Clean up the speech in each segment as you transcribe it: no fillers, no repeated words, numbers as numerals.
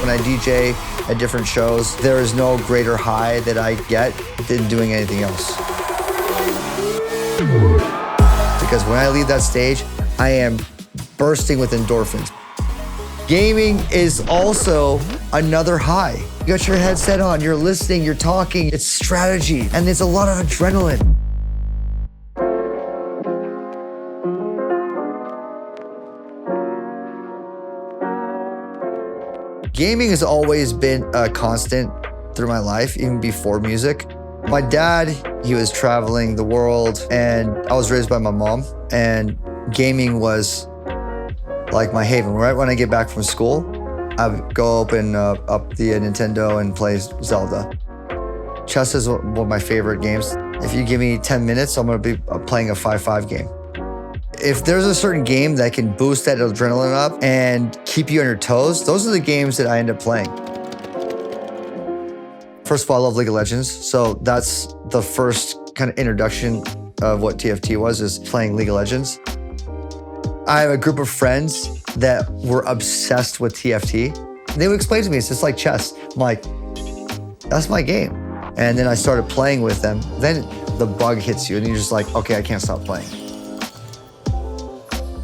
when I DJ at different shows, there is no greater high that I get than doing anything else. Because when I leave that stage, I am bursting with endorphins. Gaming is also another high. You got your headset on, you're listening, you're talking, it's strategy, and there's a lot of adrenaline. Gaming has always been a constant through my life, even before music. My dad, he was traveling the world, and I was raised by my mom, and gaming was like my haven. Right when I get back from school, I would go open up the Nintendo and play Zelda. Chess is one of my favorite games. If you give me 10 minutes, I'm gonna be playing a 5-5 game. If there's a certain game that can boost that adrenaline up and keep you on your toes, those are the games that I end up playing. First of all, I love League of Legends. So that's the first kind of introduction of what TFT was, is playing League of Legends. I have a group of friends that were obsessed with TFT. And they would explain to me, it's just like chess. I'm like, that's my game. And then I started playing with them. Then the bug hits you and you're just like, okay, I can't stop playing.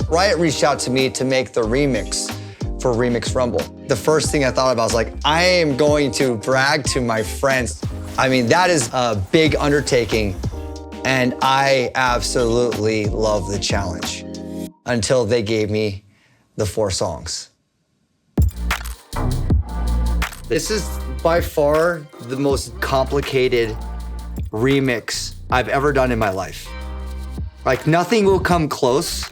Riot reached out to me to make the remix for Remix Rumble. The first thing I thought about was like, I am going to brag to my friends. I mean, that is a big undertaking, and I absolutely love the challenge until they gave me the 4 songs. This is by far the most complicated remix I've ever done in my life. Like, nothing will come close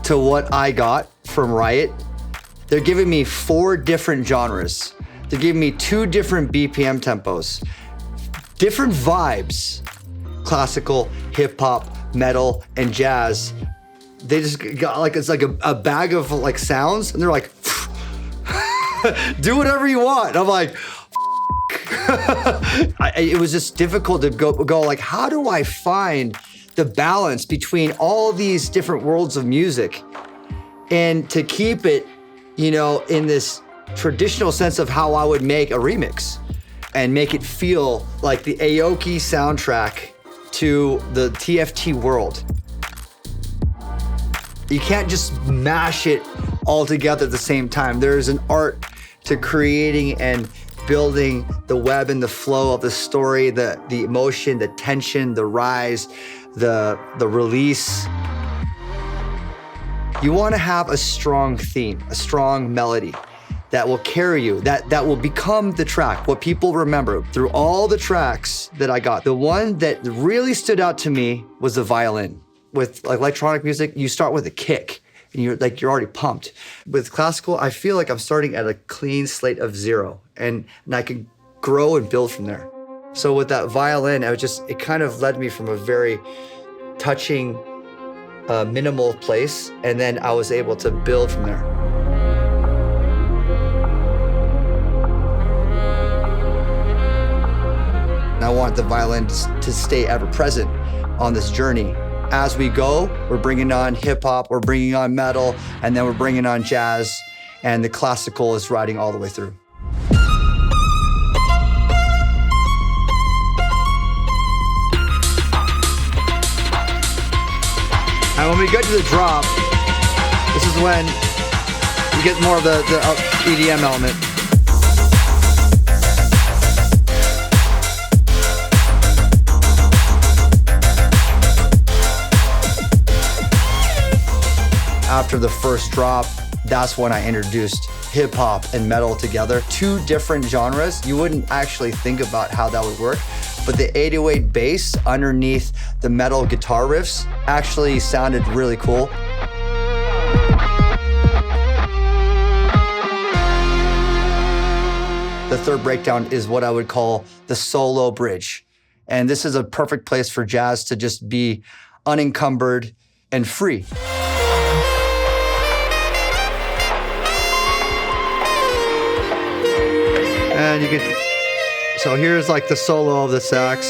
to what I got from Riot. They're giving me 4 different genres. They're giving me 2 different BPM tempos, different vibes, classical, hip hop, metal, and jazz. They just got like, it's like a bag of like sounds, and they're like, do whatever you want. I'm like, it was just difficult to go like, how do I find the balance between all these different worlds of music and to keep it, you know, in this traditional sense of how I would make a remix and make it feel like the Aoki soundtrack to the TFT world. You can't just mash it all together at the same time. There's an art to creating and building the web and the flow of the story, the emotion, the tension, the rise, the release. You want to have a strong theme, a strong melody that will carry you, that will become the track, what people remember. Through all the tracks that I got, the one that really stood out to me was the violin. With like electronic music, you start with a kick and you're already pumped. With classical, I feel like I'm starting at a clean slate of 0 and I can grow and build from there. So with that violin, it kind of led me from a very touching, minimal place, and then I was able to build from there. And I want the violin to stay ever present on this journey. As we go, we're bringing on hip hop, we're bringing on metal, and then we're bringing on jazz, and the classical is riding all the way through. And when we get to the drop, this is when you get more of the EDM element. After the first drop, that's when I introduced hip hop and metal together. 2 different genres. You wouldn't actually think about how that would work, but the 808 bass underneath the metal guitar riffs actually sounded really cool. The third breakdown is what I would call the solo bridge. And this is a perfect place for jazz to just be unencumbered and free. And you can, so here's like the solo of the sax.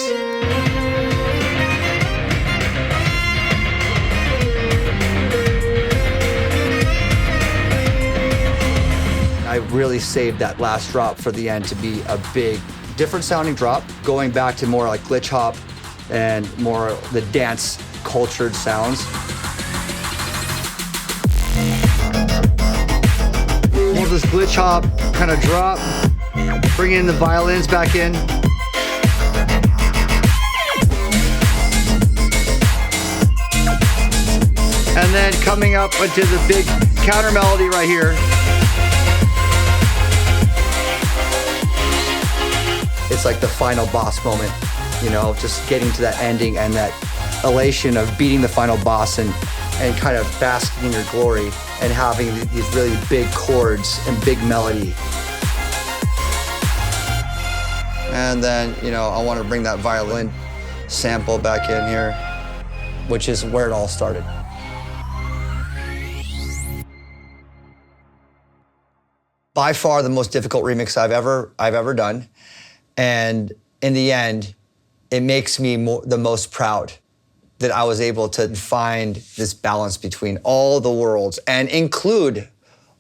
I I really saved that last drop for the end to be a big, different sounding drop, going back to more like glitch hop and more the dance cultured sounds. More of this glitch hop kind of drop, bringing in the violins back in. And then coming up into the big counter melody right here. It's like the final boss moment, you know, just getting to that ending and that elation of beating the final boss and kind of basking in your glory and having these really big chords and big melody. And then, you know, I want to bring that violin sample back in here, which is where it all started. By far the most difficult remix I've ever done. And in the end, it makes me the most proud that I was able to find this balance between all the worlds and include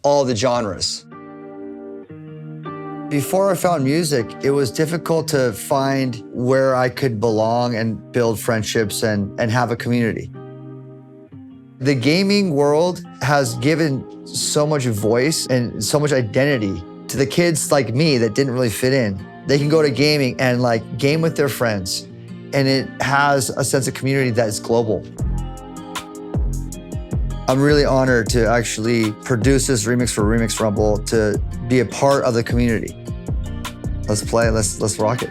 all the genres. Before I found music, it was difficult to find where I could belong and build friendships and have a community. The gaming world has given so much voice and so much identity to the kids like me that didn't really fit in. They can go to gaming and like game with their friends, and it has a sense of community that is global. I'm really honored to actually produce this remix for Remix Rumble, to be a part of the community. Let's play, let's rock it.